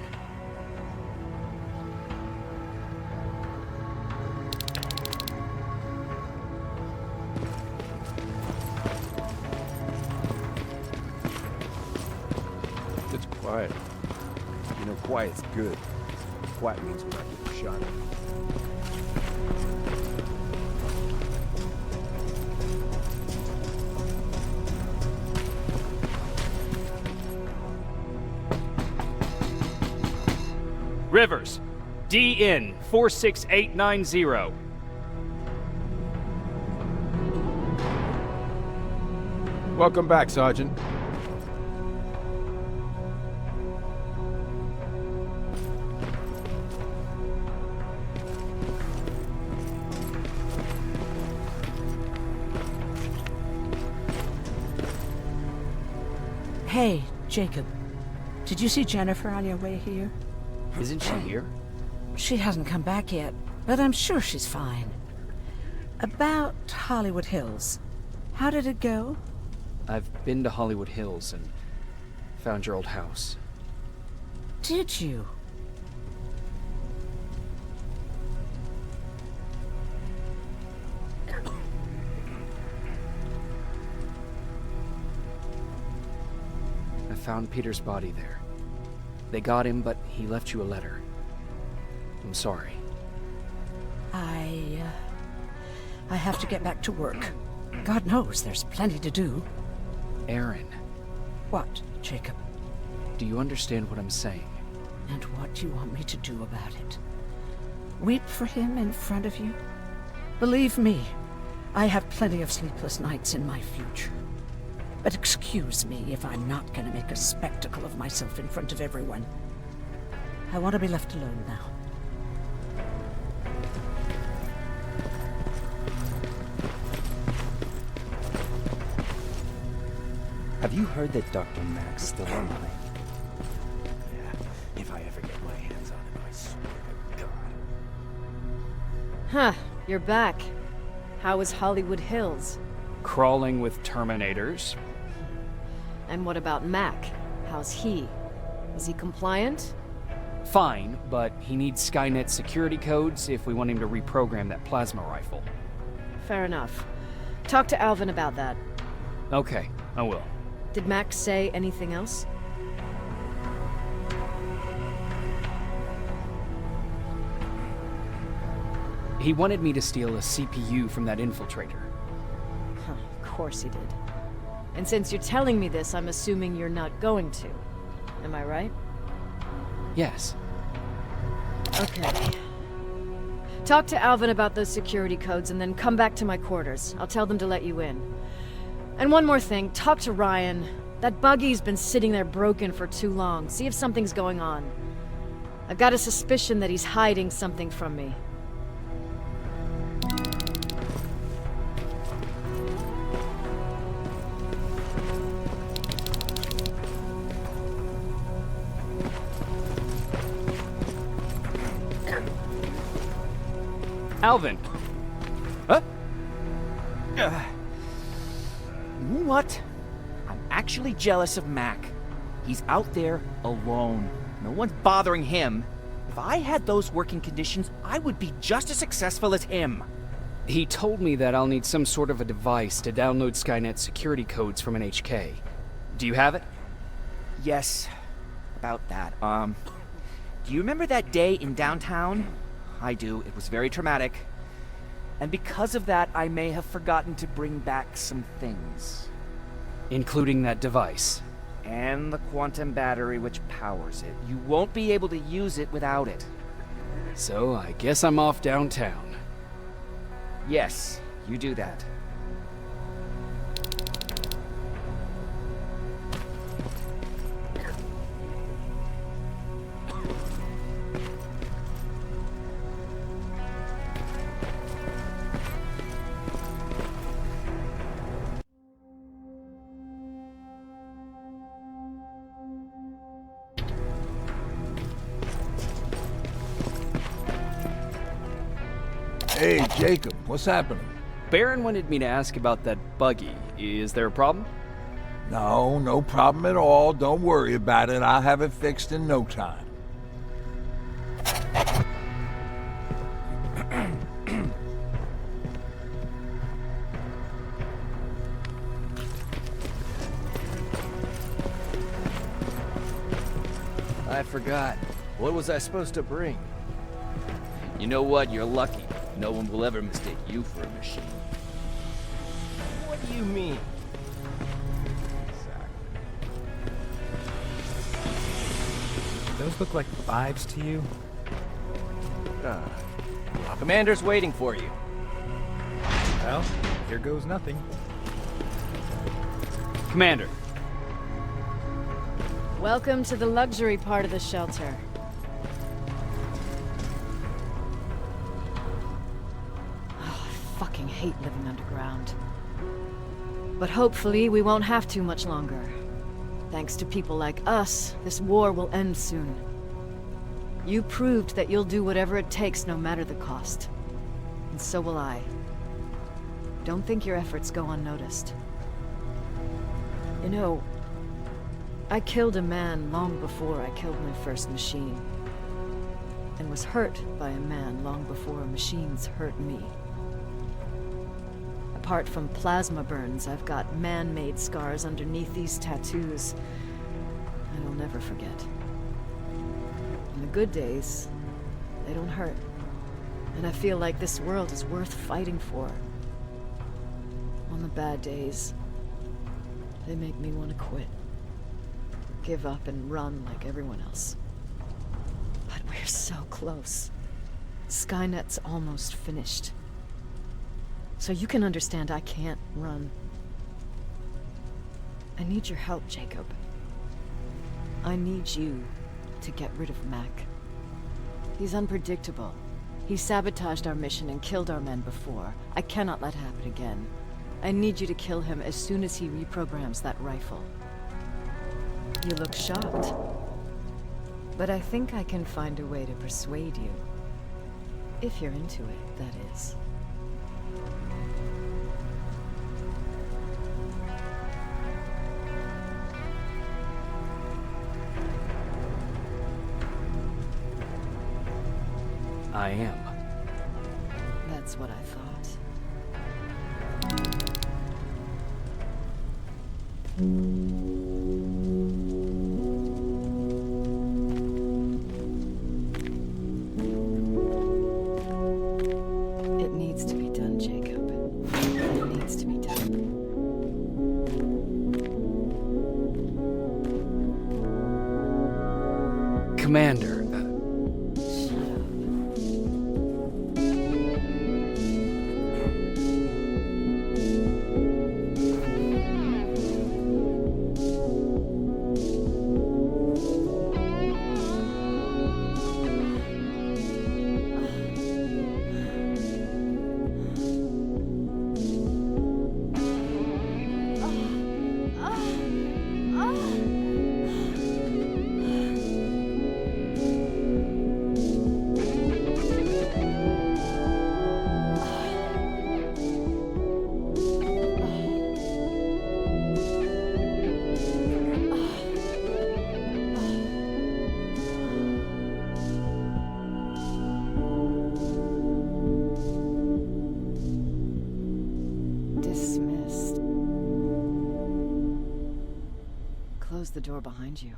It's quiet. You know, quiet's good. Quiet means we're not getting shot at. Rivers, DN 46890. Welcome back, Sergeant. Hey, Jacob. Did you see Jennifer on your way here? Isn't she here? She hasn't come back yet, but I'm sure she's fine. About Hollywood Hills. How did it go? I've been to Hollywood Hills and found your old house. Did you? I found Peter's body there. They got him, but he left you a letter. I'm sorry. I have to get back to work. God knows there's plenty to do. Aaron. What, Jacob? Do you understand what I'm saying? And what do you want me to do about it? Weep for him in front of you? Believe me, I have plenty of sleepless nights in my future. But excuse me if I'm not going to make a spectacle of myself in front of everyone. I want to be left alone now. Have you heard that Dr. Mac's still alive? Yeah, if I ever get my hands on him, I swear to God. Huh, you're back. How was Hollywood Hills? Crawling with Terminators. And what about Mac? How's he? Is he compliant? Fine, but he needs Skynet security codes if we want him to reprogram that plasma rifle. Fair enough. Talk to Alvin about that. Okay, I will. Did Mac say anything else? He wanted me to steal a CPU from that infiltrator. Huh, of course he did. And since you're telling me this, I'm assuming you're not going to. Am I right? Yes. Okay. Talk to Alvin about those security codes and then come back to my quarters. I'll tell them to let you in. And one more thing, talk to Ryan. That buggy's been sitting there broken for too long. See if something's going on. I've got a suspicion that he's hiding something from me. Alvin! Huh? What? I'm actually jealous of Mac. He's out there alone. No one's bothering him. If I had those working conditions, I would be just as successful as him. He told me that I'll need some sort of a device to download Skynet security codes from an HK. Do you have it? Yes, about that. Do you remember that day in downtown? I do. It was very traumatic. And because of that, I may have forgotten to bring back some things. Including that device. and the quantum battery which powers it. You won't be able to use it without it. So I guess I'm off downtown. Yes, you do that. Hey, Jacob, what's happening? Baron wanted me to ask about that buggy. Is there a problem? No, no problem at all. Don't worry about it. I'll have it fixed in no time. I forgot. What was I supposed to bring? You know what? You're lucky. No one will ever mistake you for a machine. What do you mean? Those look like 5s to you? Commander's waiting for you. Well, here goes nothing. Commander. Welcome to the luxury part of the shelter. Oh, I fucking hate living underground. But hopefully we won't have to much longer. Thanks to people like us, this war will end soon. You proved that you'll do whatever it takes, no matter the cost. And so will I. Don't think your efforts go unnoticed. You know, I killed a man long before I killed my first machine. And was hurt by a man long before machines hurt me. Apart from plasma burns, I've got man-made scars underneath these tattoos. And I'll never forget. In the good days, they don't hurt. And I feel like this world is worth fighting for. On the bad days, they make me want to quit. Give up and run like everyone else. But we're so close. Skynet's almost finished. So you can understand I can't run. I need your help, Jacob. I need you to get rid of Mac. He's unpredictable. He sabotaged our mission and killed our men before. I cannot let it happen again. I need you to kill him as soon as he reprograms that rifle. You look shocked. But I think I can find a way to persuade you. If you're into it, that is. I am. That's what I thought. It needs to be done, Jacob. It needs to be done. Commander. Close the door behind you.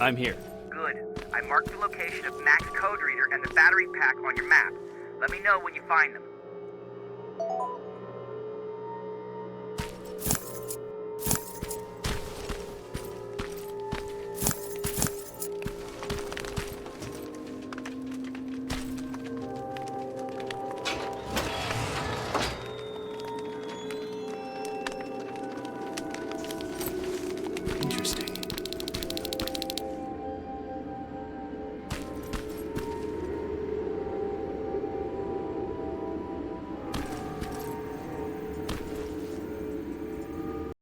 I'm here. Good. I marked the location of Mac's code reader and the battery pack on your map. Let me know when you find them.